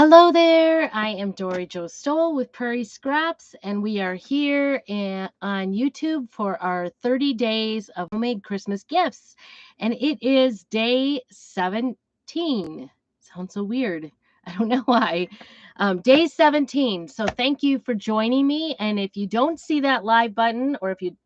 Hello there. I am Dory Jo Stoll with Prairie Scraps, and we are here on YouTube for our 30 days of homemade Christmas gifts. And it is day 17. Sounds so weird. I don't know why. Day 17. So thank you for joining me. And if you don't see that live button, or if you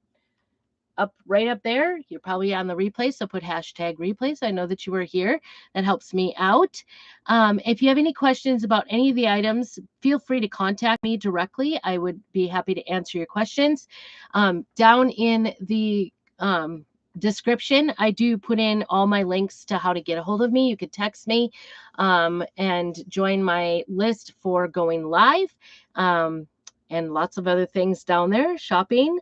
right up there, you're probably on the replay, so put hashtag replay so I know that you were here. That helps me out. If you have any questions about any of the items, feel free to contact me directly. I would be happy to answer your questions. Down in the description, I do put in all my links to how to get a hold of me. You could text me and join my list for going live, and lots of other things down there, shopping.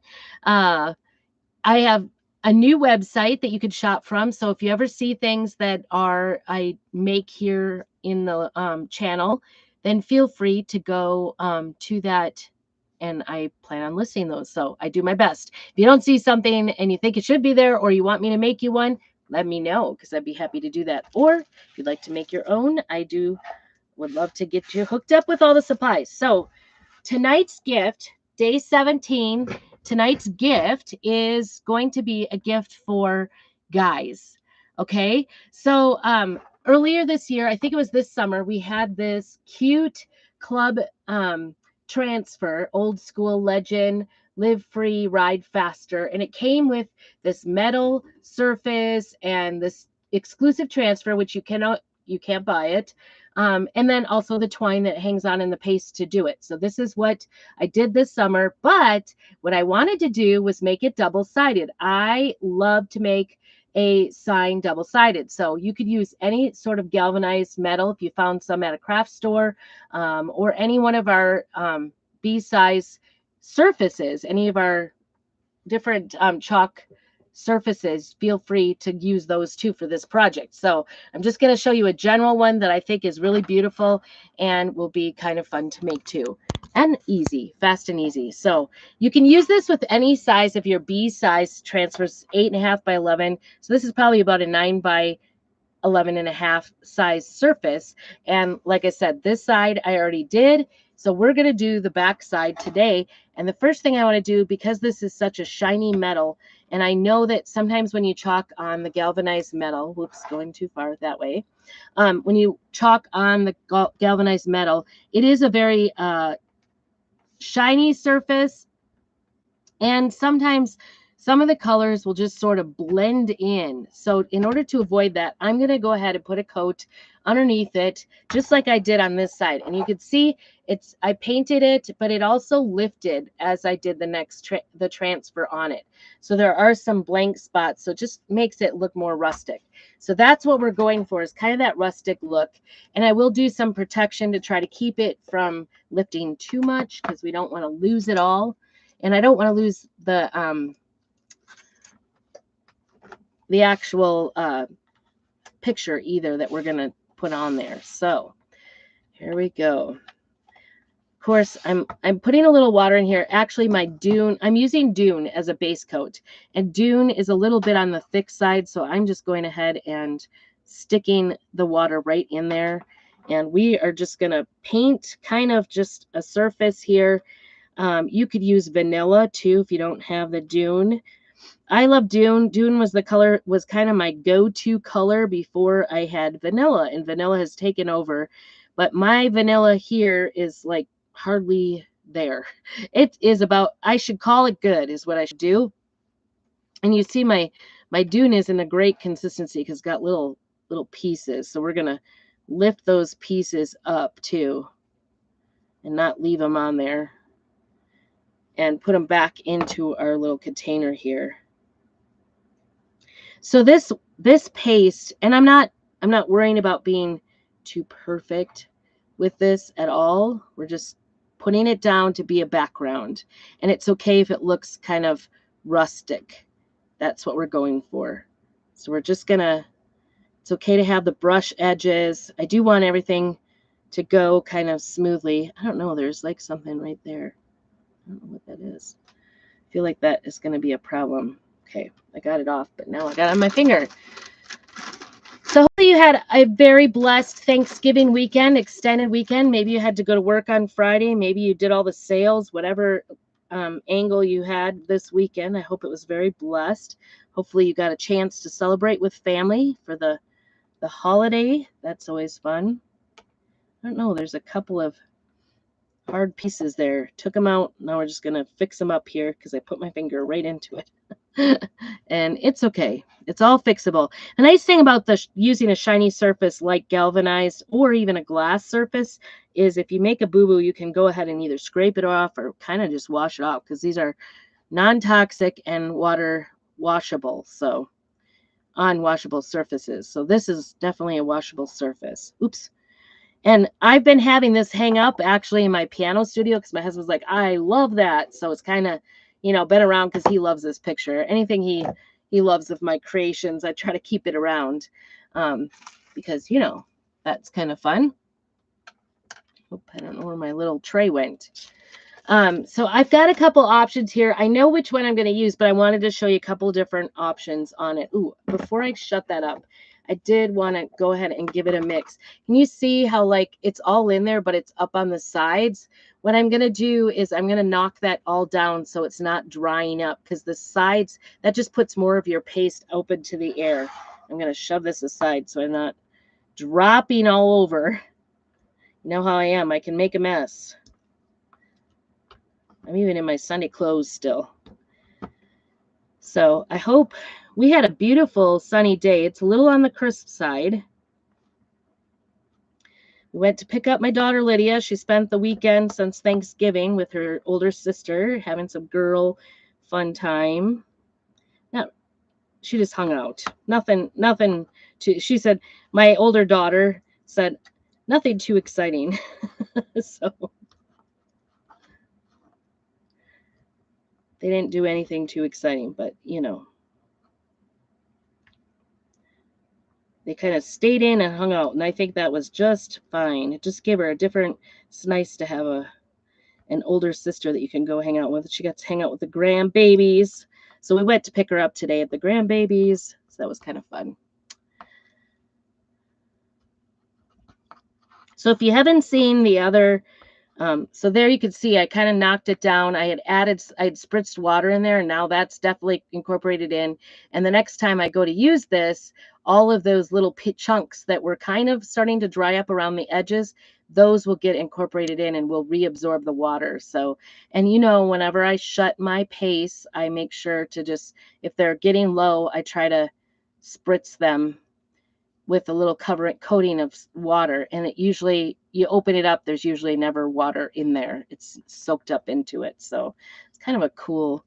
I have a new website that you could shop from. So if you ever see things that I make here in the channel, then feel free to go to that. And I plan on listing those. So I do my best. If you don't see something and you think it should be there, or you want me to make you one, let me know, because I'd be happy to do that. Or if you'd like to make your own, would love to get you hooked up with all the supplies. So tonight's gift, day 17, tonight's gift is going to be a gift for guys. Okay. So earlier this year, I think it was this summer, we had this cute club transfer, old school legend, live free, ride faster. And it came with this metal surface and this exclusive transfer, which you can't buy it. And then also the twine that hangs on in the paste to do it. So this is what I did this summer. But what I wanted to do was make it double-sided. I love to make a sign double-sided. So you could use any sort of galvanized metal if you found some at a craft store, or any one of our B-size surfaces, any of our different chalk surfaces, feel free to use those too for this project. So I'm just going to show you a general one that I think is really beautiful and will be kind of fun to make too, and easy, fast and easy. So you can use this with any size of your B size transfers, 8.5 by 11. So this is probably about a 9 by 11.5 size surface. And like I said, this side I already did. So we're going to do the back side today. And the first thing I want to do, because this is such a shiny metal, and I know that sometimes when you chalk on the galvanized metal, whoops, going too far that way. When you chalk on the galvanized metal, it is a very shiny surface. And sometimes some of the colors will just sort of blend in. So in order to avoid that, I'm going to go ahead and put a coat underneath it, just like I did on this side. And you can see I painted it, but it also lifted as I did the transfer on it. So there are some blank spots. So it just makes it look more rustic. So that's what we're going for, is kind of that rustic look. And I will do some protection to try to keep it from lifting too much, because we don't want to lose it all. And I don't want to lose the actual picture either that we're going to put on there. So here we go. Of course, I'm putting a little water in here. Actually, I'm using Dune as a base coat. And Dune is a little bit on the thick side, so I'm just going ahead and sticking the water right in there. And we are just going to paint kind of just a surface here. You could use vanilla too if you don't have the Dune. I love Dune. Dune was kind of my go-to color before I had vanilla, and vanilla has taken over. But my vanilla here is like hardly there. It is I should call it good, is what I should do. And you see my Dune is in a great consistency because it's got little pieces. So we're going to lift those pieces up too and not leave them on there, and put them back into our little container here. So this paste, and I'm not worrying about being too perfect with this at all. We're just putting it down to be a background, and it's okay if it looks kind of rustic. That's what we're going for. So we're just gonna, it's okay to have the brush edges. I do want everything to go kind of smoothly. I don't know, there's like something right there. I don't know what that is. I feel like that is going to be a problem. Okay, I got it off, but now I got it on my finger. So hopefully you had a very blessed Thanksgiving weekend, extended weekend. Maybe you had to go to work on Friday. Maybe you did all the sales, whatever angle you had this weekend. I hope it was very blessed. Hopefully you got a chance to celebrate with family for the holiday. That's always fun. I don't know. There's a couple of hard pieces there. Took them out. Now we're just going to fix them up here because I put my finger right into it. And it's okay. It's all fixable. The nice thing about using a shiny surface like galvanized or even a glass surface is if you make a boo-boo, you can go ahead and either scrape it off or kind of just wash it off because these are non-toxic and water washable. So unwashable surfaces. So this is definitely a washable surface. Oops. And I've been having this hang up actually in my piano studio because my husband's like, I love that. So it's kind of, been around because he loves this picture. Anything he loves of my creations, I try to keep it around because, that's kind of fun. Oop, I don't know where my little tray went. So I've got a couple options here. I know which one I'm going to use, but I wanted to show you a couple different options on it. Ooh, before I shut that up, I did want to go ahead and give it a mix. Can you see how like it's all in there, but it's up on the sides? What I'm going to do is I'm going to knock that all down so it's not drying up because the sides, that just puts more of your paste open to the air. I'm going to shove this aside so I'm not dropping all over. You know how I am. I can make a mess. I'm even in my Sunday clothes still. So I hope we had a beautiful sunny day. It's a little on the crisp side. We went to pick up my daughter Lydia. She spent the weekend since Thanksgiving with her older sister, having some girl fun time. No, she just hung out. Nothing she said, my older daughter said, nothing too exciting. So they didn't do anything too exciting, but they kind of stayed in and hung out, and I think that was just fine. It just gave her a different. It's nice to have an older sister that you can go hang out with. She got to hang out with the grandbabies, so we went to pick her up today at the grandbabies. So that was kind of fun. So if you haven't seen the other. So there you can see I kind of knocked it down. I had spritzed water in there, and now that's definitely incorporated in. And the next time I go to use this, all of those little chunks that were kind of starting to dry up around the edges, those will get incorporated in and will reabsorb the water. So, and whenever I shut my paste, I make sure to just, if they're getting low, I try to spritz them with a little coating of water, and it usually, you open it up, there's usually never water in there. It's soaked up into it. So it's kind of a cool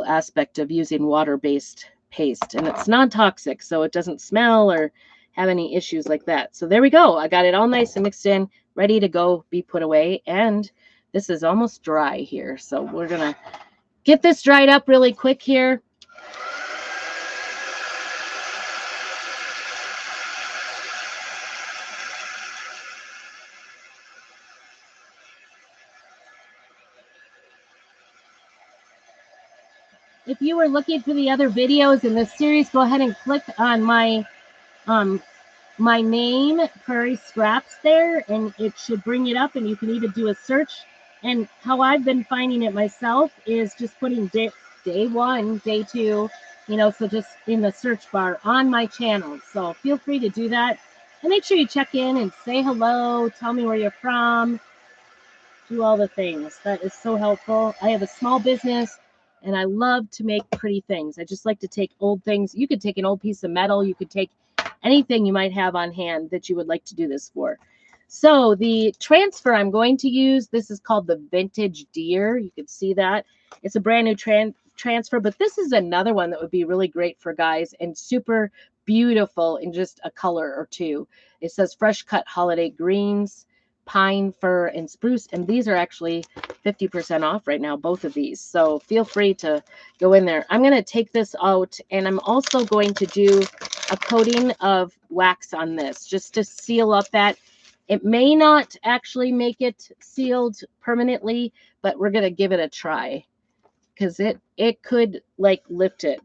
aspect of using water-based paste, and it's non-toxic, so it doesn't smell or have any issues like that. So there we go. I got it all nice and mixed in, ready to go be put away, and this is almost dry here. So we're gonna get this dried up really quick here. If you were looking for the other videos in this series, go ahead and click on my name, Prairie Scraps, there, and it should bring it up, and you can even do a search. And how I've been finding it myself is just putting day 1, day 2, so just in the search bar on my channel. So feel free to do that. And make sure you check in and say hello, tell me where you're from, do all the things. That is so helpful. I have a small business, and I love to make pretty things. I just like to take old things. You could take an old piece of metal. You could take anything you might have on hand that you would like to do this for. So the transfer I'm going to use, this is called the Vintage Deer. You can see that. It's a brand new transfer, but this is another one that would be really great for guys and super beautiful in just a color or two. It says fresh cut holiday greens, pine, fir, and spruce, and these are actually 50% off right now, both of these. So feel free to go in there. I'm going to take this out, and I'm also going to do a coating of wax on this just to seal up that. It may not actually make it sealed permanently, but we're going to give it a try because it could like lift it.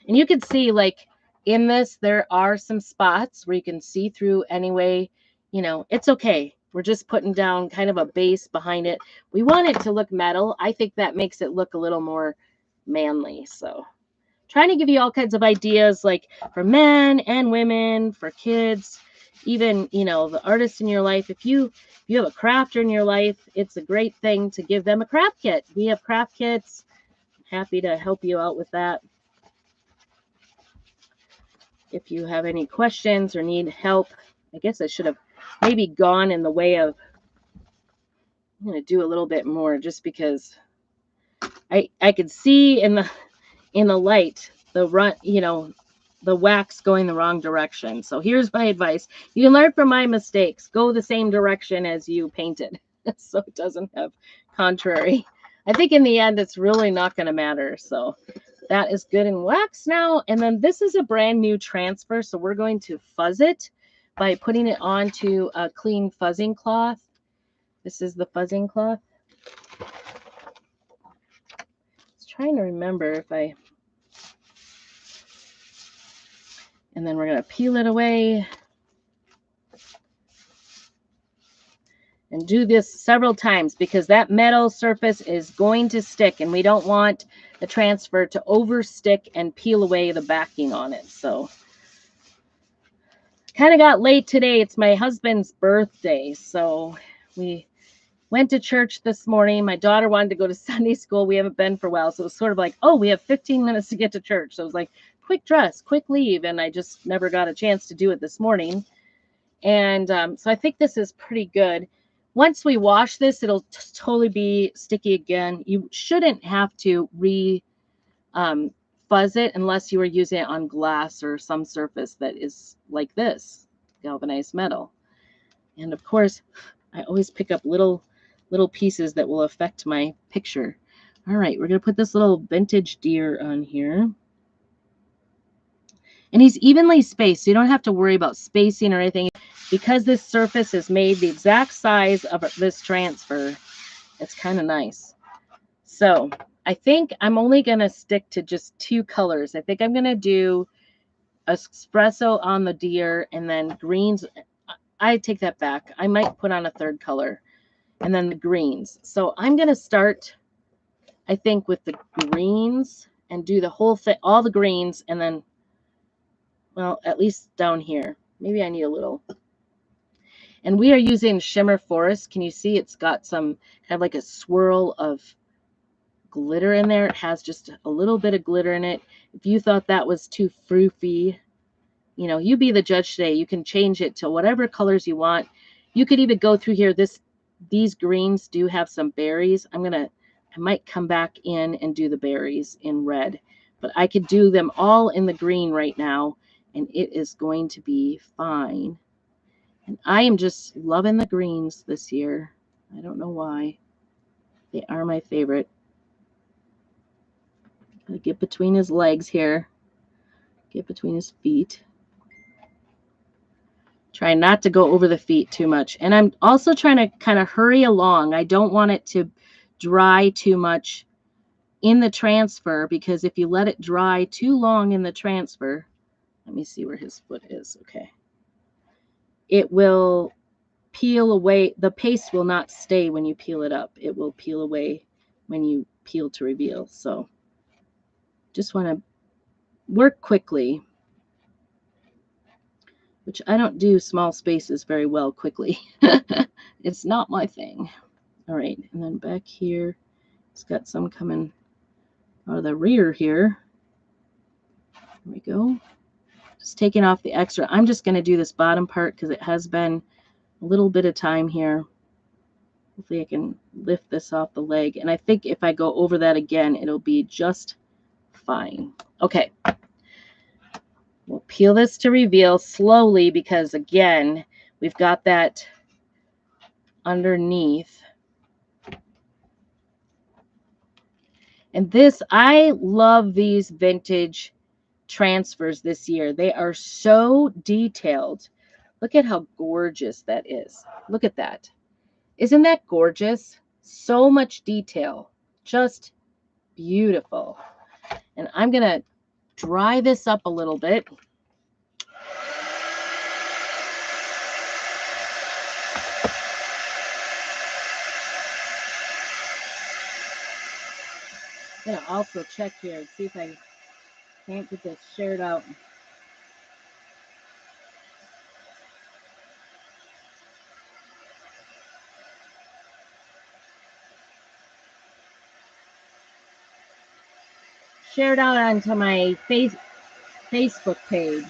And you can see like In this, there are some spots where you can see through anyway. It's okay. We're just putting down kind of a base behind it. We want it to look metal. I think that makes it look a little more manly. So trying to give you all kinds of ideas, like for men and women, for kids, even the artists in your life. If you have a crafter in your life, it's a great thing to give them a craft kit. We have craft kits. Happy to help you out with that. If you have any questions or need help, I guess I should have maybe gone in the way of, I'm going to do a little bit more just because I could see in the light the wax going the wrong direction. So here's my advice. You can learn from my mistakes. Go the same direction as you painted so it doesn't have contrary. I think in the end it's really not going to matter. So that is good in wax now. And then this is a brand new transfer. So we're going to fuzz it by putting it onto a clean fuzzing cloth. This is the fuzzing cloth. I was trying to remember if I... And then we're going to peel it away. And do this several times because that metal surface is going to stick and we don't want the transfer to overstick and peel away the backing on it. So kind of got late today. It's my husband's birthday. So we went to church this morning. My daughter wanted to go to Sunday school. We haven't been for a while. So it was sort of like, oh, we have 15 minutes to get to church. So it was like, quick dress, quick leave. And I just never got a chance to do it this morning. And so I think this is pretty good. Once we wash this, it'll totally be sticky again. You shouldn't have to fuzz it unless you are using it on glass or some surface that is like this, galvanized metal. And of course, I always pick up little pieces that will affect my picture. All right, we're going to put this little vintage deer on here. And he's evenly spaced, so you don't have to worry about spacing or anything. Because this surface is made the exact size of this transfer, it's kind of nice. So I think I'm only going to stick to just 2 colors. I think I'm going to do espresso on the deer and then greens. I take that back. I might put on a 3rd color and then the greens. So I'm going to start, I think, with the greens and do the whole thing, all the greens, and then, well, at least down here. Maybe I need a little. And we are using Shimmer Forest. Can you see it's got some kind of like a swirl of glitter in there? It has just a little bit of glitter in it. If you thought that was too froofy, you be the judge today. You can change it to whatever colors you want. You could even go through here. These greens do have some berries. I might come back in and do the berries in red, but I could do them all in the green right now, and it is going to be fine. And I am just loving the greens this year. I don't know why. They are my favorite. Gotta get between his legs here. Get between his feet. Try not to go over the feet too much. And I'm also trying to kind of hurry along. I don't want it to dry too much in the transfer, because if you let it dry too long in the transfer, let me see where his foot is. Okay. It will peel away. The paste will not stay when you peel it up. It will peel away when you peel to reveal. So just want to work quickly, which I don't do small spaces very well quickly. It's not my thing. All right, and then back here, it's got some coming out of the rear here. There we go. Just taking off the extra. I'm just going to do this bottom part because it has been a little bit of time here. Hopefully I can lift this off the leg. And I think if I go over that again, it'll be just fine. Okay. We'll peel this to reveal slowly because, again, we've got that underneath. And this, I love these vintage transfers this year. They are so detailed. Look at how gorgeous that is. Look at that. Isn't that gorgeous? So much detail. Just beautiful. And I'm going to dry this up a little bit. I'm going to also check here and see if I can't get this shared out. Shared out onto my Facebook page.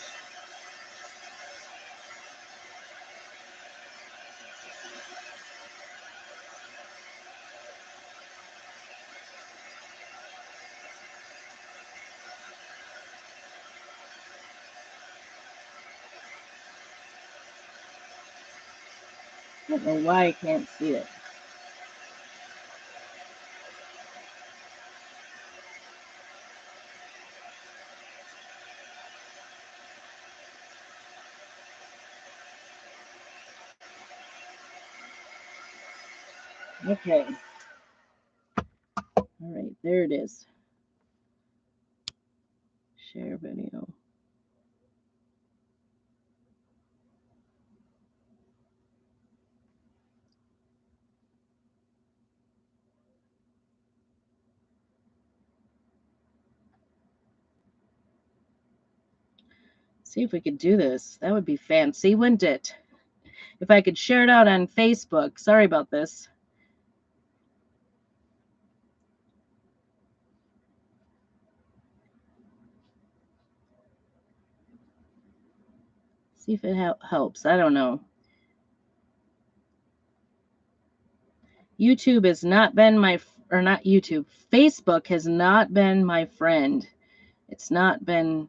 I don't know why I can't see it. Okay. All right, there it is. Share video. See if we could do this. That would be fancy, wouldn't it? If I could share it out on Facebook. Sorry about this. See if it helps. I don't know. YouTube has not been or not YouTube. Facebook has not been my friend. It's not been,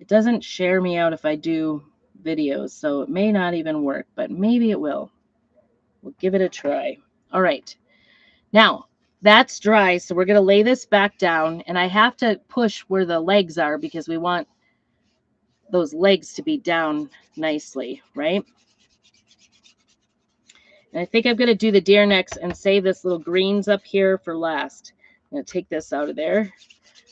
it doesn't share me out if I do videos, so it may not even work, but maybe it will. We'll give it a try. All right. Now, that's dry, so we're going to lay this back down, and I have to push where the legs are because we want those legs to be down nicely, right? And I think I'm going to do the deer necks and save this little greens up here for last. I'm going to take this out of there.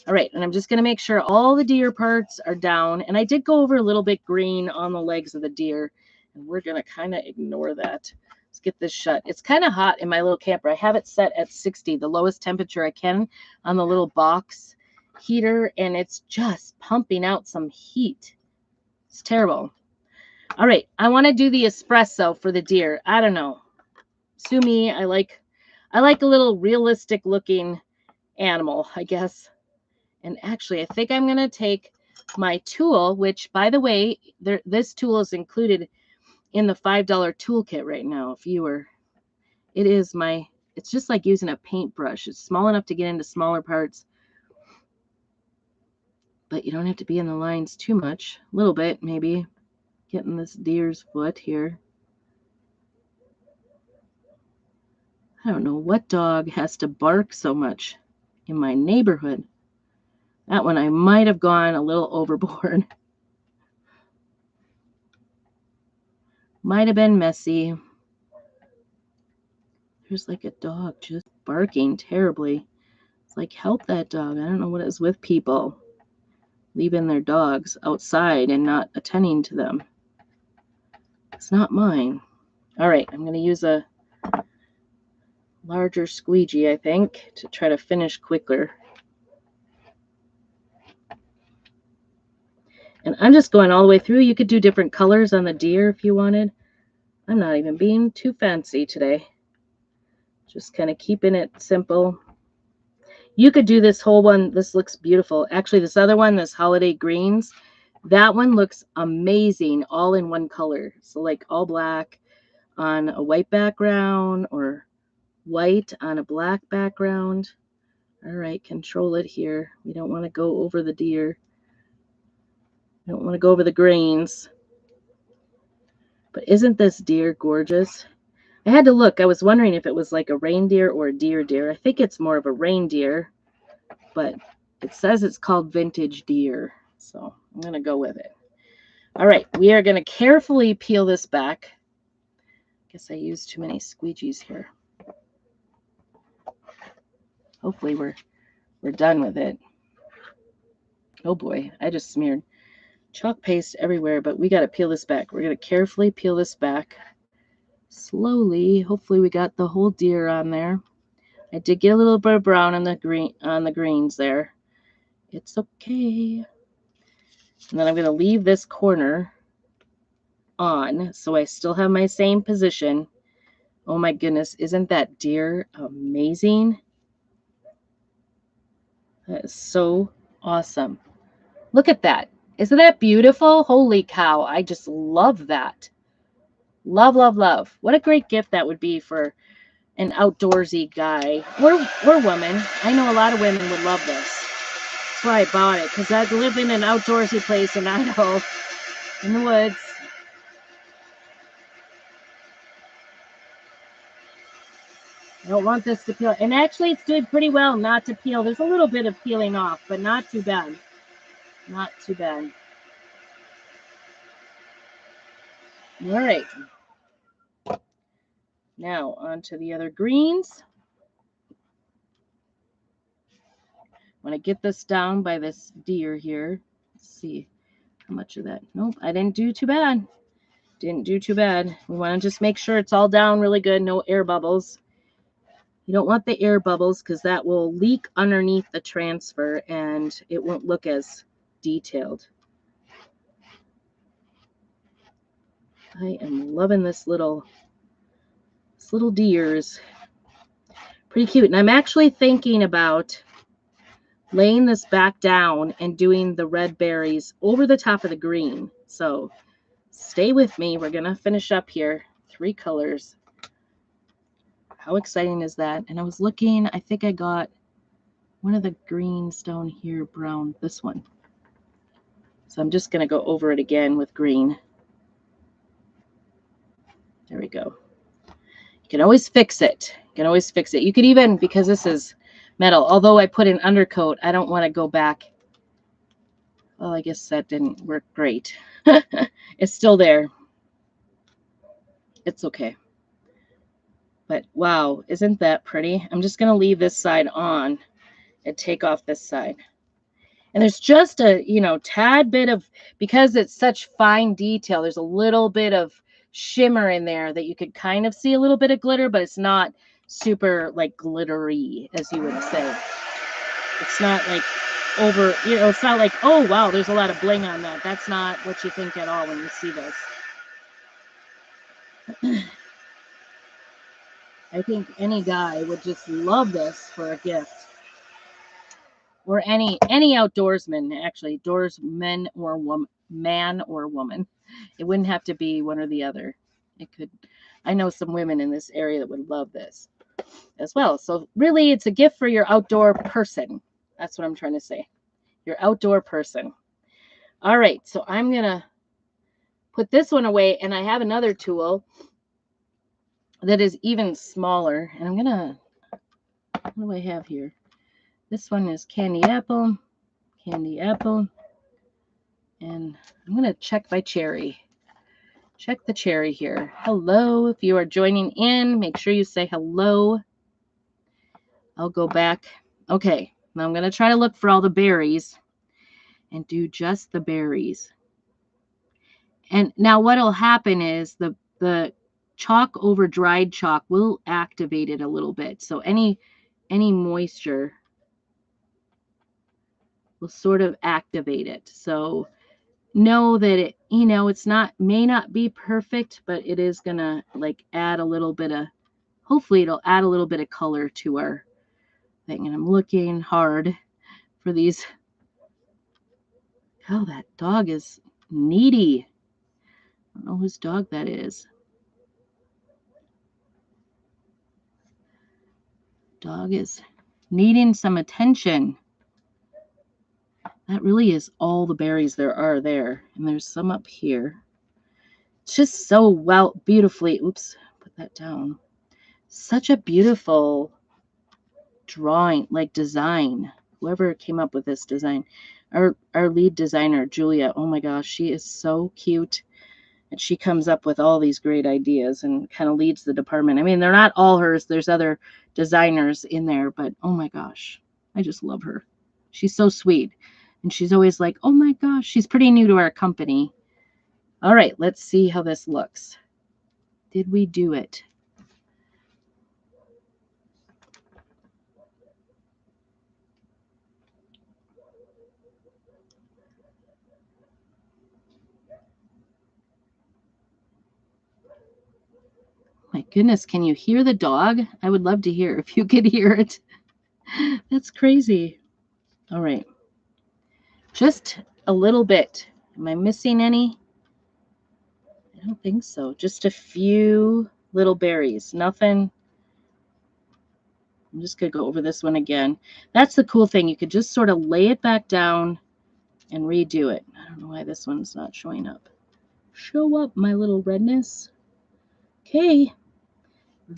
All right, and I'm just going to make sure all the deer parts are down. And I did go over a little bit green on the legs of the deer, and we're going to kind of ignore that. Let's get this shut. It's kind of hot in my little camper. I have it set at 60, the lowest temperature I can on the little box heater, and it's just pumping out some heat. It's terrible. All right, I want to do the espresso for the deer. I don't know. Sue me. I like a little realistic looking animal, I guess. And actually, I think I'm going to take my tool, which, by the way, this tool is included in the $5 toolkit right now. It's just like using a paintbrush. It's small enough to get into smaller parts, but you don't have to be in the lines too much. A little bit, maybe. Getting this deer's foot here. I don't know what dog has to bark so much in my neighborhood. That one I might have gone a little overboard. Might have been messy. There's like a dog just barking terribly. It's like, help that dog. I don't know what it's with people leaving their dogs outside and not attending to them. It's not mine. All right, I'm going to use a larger squeegee, I think, to try to finish quicker. And I'm just going all the way through. You could do different colors on the deer if you wanted. I'm not even being too fancy today. Just kind of keeping it simple. You could do this whole one. This looks beautiful. Actually, this other one, this holiday greens, that one looks amazing all in one color. So like all black on a white background or white on a black background. All right, control it here. We don't want to go over the deer. We don't want to go over the greens. But isn't this deer gorgeous? I had to look. I was wondering if it was like a reindeer or a deer. I think it's more of a reindeer, but it says it's called vintage deer. So I'm going to go with it. All right, we are going to carefully peel this back. Guess I used too many squeegees here. Hopefully we're done with it. Oh boy, I just smeared chalk paste everywhere, but we got to peel this back. We're going to carefully peel this back slowly. Hopefully we got the whole deer on there. I did get a little bit of brown on the greens there. It's okay. And then I'm going to leave this corner on so I still have my same position. Oh my goodness, isn't that deer amazing? That is so awesome. Look at that. Isn't that beautiful? Holy cow. I just love that. Love, love, love. What a great gift that would be for an outdoorsy guy or woman. I know a lot of women would love this. That's why I bought it, because I live in an outdoorsy place in Idaho, in the woods. I don't want this to peel. And actually, it's doing pretty well not to peel. There's a little bit of peeling off, but not too bad. Not too bad. All right. Now, on to the other greens. When I get this down by this deer here, let's see how much of that. Nope, I didn't do too bad. Didn't do too bad. We want to just make sure it's all down really good, no air bubbles. You don't want the air bubbles because that will leak underneath the transfer and it won't look as detailed. I am loving this little deers. Pretty cute. And I'm actually thinking about laying this back down and doing the red berries over the top of the green. So stay with me. We're going to finish up here. 3 colors. How exciting is that? And I was looking, I think I got one of the greens down here, brown, this one. So I'm just going to go over it again with green. There we go. You can always fix it. You can always fix it. You could even, because this is metal, although I put an undercoat, I don't want to go back. Well, I guess that didn't work great. It's still there. It's okay. But wow, isn't that pretty? I'm just going to leave this side on and take off this side. And there's just a, tad bit of, because it's such fine detail, there's a little bit of shimmer in there that you could kind of see a little bit of glitter, but it's not super like glittery, as you would say. It's not like over, it's not like, oh, wow, there's a lot of bling on that. That's not what you think at all when you see this. I think any guy would just love this for a gift. Or any outdoorsman, actually, doorsman or woman, man or woman. It wouldn't have to be one or the other. It could. I know some women in this area that would love this as well. So really, it's a gift for your outdoor person. That's what I'm trying to say. Your outdoor person. All right, so I'm gonna put this one away, and I have another tool that is even smaller. And I'm gonna. What do I have here? This one is candy apple. Candy apple. And I'm going to check my cherry. Check the cherry here. Hello. If you are joining in, make sure you say hello. I'll go back. Okay. Now I'm going to try to look for all the berries and do just the berries. And now what will happen is the chalk over dried chalk will activate it a little bit. So any moisture will sort of activate it. So know that it, it's may not be perfect, but it is gonna like add a little bit of, hopefully it'll add a little bit of color to our thing. And I'm looking hard for these. Oh, that dog is needy. I don't know whose dog that is. Dog is needing some attention. That really is all the berries there are there. And there's some up here. It's just so beautifully, oops, put that down. Such a beautiful drawing, like design. Whoever came up with this design. Our lead designer, Julia, oh my gosh, she is so cute. And she comes up with all these great ideas and kind of leads the department. I mean, they're not all hers. There's other designers in there, but oh my gosh, I just love her. She's so sweet. And she's always like, oh my gosh, she's pretty new to our company. All right, let's see how this looks. Did we do it? Goodness, can you hear the dog? I would love to hear if you could hear it. That's crazy. All right. Just a little bit. Am I missing any? I don't think so. Just a few little berries. Nothing. I'm just going to go over this one again. That's the cool thing. You could just sort of lay it back down and redo it. I don't know why this one's not showing up. Show up, my little redness. Okay.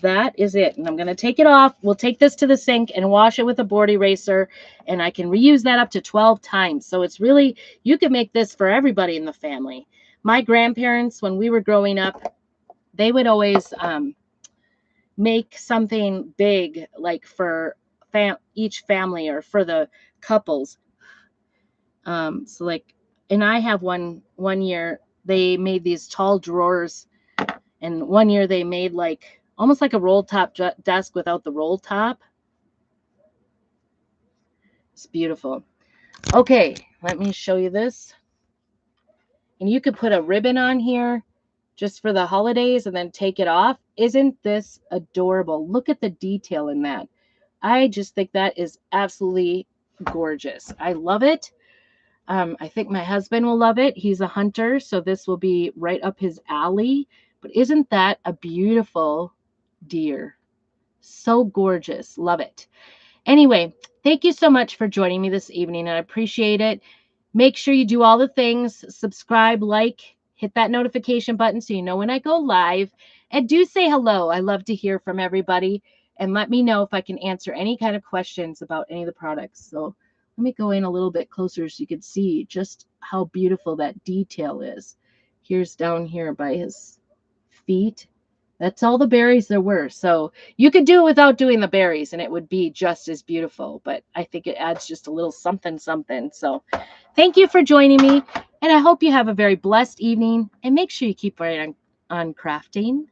That is it. And I'm going to take it off. We'll take this to the sink and wash it with a board eraser. And I can reuse that up to 12 times. So it's really, you can make this for everybody in the family. My grandparents, when we were growing up, they would always make something big, like for each family or for the couples. So like, and I have one year, they made these tall drawers. And one year they made like, almost like a roll top desk without the roll top. It's beautiful. Okay, let me show you this. And you could put a ribbon on here just for the holidays and then take it off. Isn't this adorable? Look at the detail in that. I just think that is absolutely gorgeous. I love it. I think my husband will love it. He's a hunter, so this will be right up his alley. But isn't that a beautiful deer? So gorgeous. Love it. Anyway, thank you so much for joining me this evening. I appreciate it. Make sure you do all the things. Subscribe, like, hit that notification button so you know when I go live. And do say hello. I love to hear from everybody. And let me know if I can answer any kind of questions about any of the products. So let me go in a little bit closer so you can see just how beautiful that detail is. Here's down here by his feet. That's all the berries there were. So you could do it without doing the berries and it would be just as beautiful. But I think it adds just a little something, something. So thank you for joining me. And I hope you have a very blessed evening. And make sure you keep right on crafting.